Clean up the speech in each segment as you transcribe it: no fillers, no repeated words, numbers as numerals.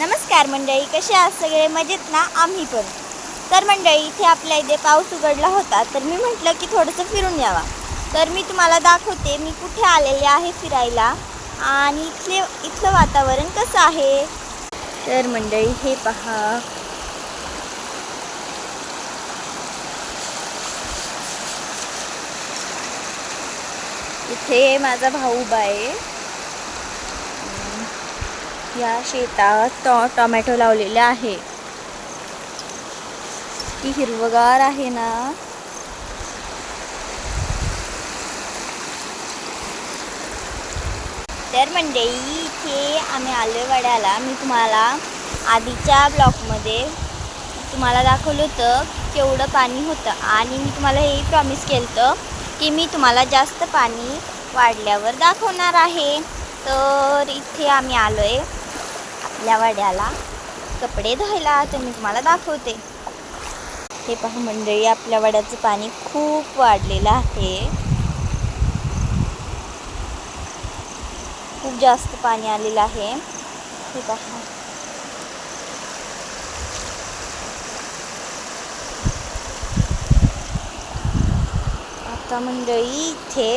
नमस्कार मंडळी, कसे आहात सगळे? मजेत ना? आम्ही पण. तर मंडळी, इथे आपल्या इथे पाऊस उघडला होता, तर मी म्हटलं की थोडंसं फिरून यावा. तर मी तुम्हाला दाखवते मी कुठे आलेले आहे फिरायला आणि इथलं वातावरण कसं आहे. तर मंडळी, हे पहा, इथे माझा भाऊ उभा आहे. या शेतात टोमॅटो लावलेले आहे. ती हिरवगार आहे ना. तर मंडळी, इथे आम्ही आलो वाड्याला. मी तुम्हाला आधीच्या ब्लॉगमध्ये तुम्हाला दाखवलं होतं केवढं पाणी होतं आणि मी तुम्हाला हेही प्रॉमिस केलं होतं की मी तुम्हाला जास्त पाणी वाढल्यावर दाखवणार आहे. तर इथे आम्ही आलो आहे आपल्या वाड्याला कपडे धुवायला, तर मी तुम्हाला दाखवते. हे पहा मंडळी, आपल्या वाड्याचं पाणी खूप वाढलेलं आहे. खूप जास्त पाणी आलेलं आहे. हे पहा, आता मंडळी इथे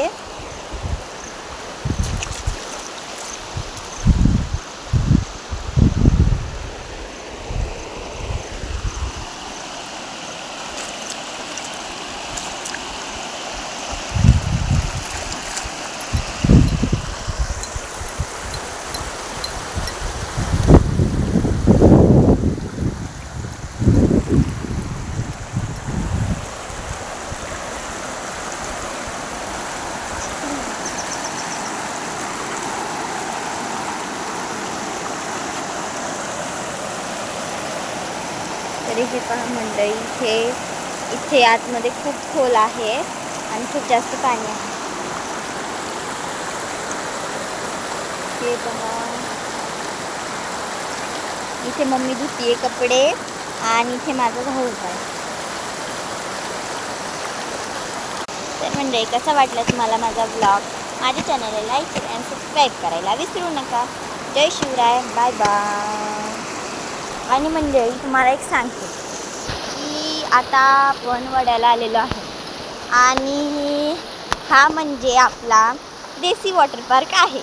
तरी हे पहा मंडळी, इथे आतमध्ये खूप खोल आहे आणि खूप जास्त पाणी आहे. हे पहा, इथे मम्मी धुतीये कपडे आणि इथे माझा भाऊ आहे. तर मंडळी, कसा वाटला तुम्हाला माझा ब्लॉग? माझ्या चॅनलला लाईक शेअर आणि सबस्क्राईब करायला विसरू नका. जय शिवराय, बाय बाय. आणि मंडळी, तुम्हाला एक सांगते की आता आपण वड्याला आलेलो आहे आणि हा म्हणजे आपला देसी वॉटर पार्क आहे.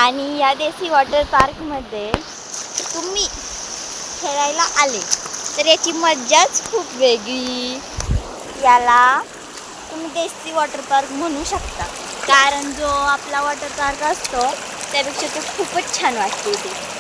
आणि या देसी वॉटर पार्कमध्ये तुम्ही खेळायला आले तर याची मज्जाच खूप वेगळी. याला तुम्ही देसी वॉटर पार्क म्हणू शकता, कारण जो आपला वॉटर पार्क असतो त्यापेक्षा तो खूपच छान वाटते इथे.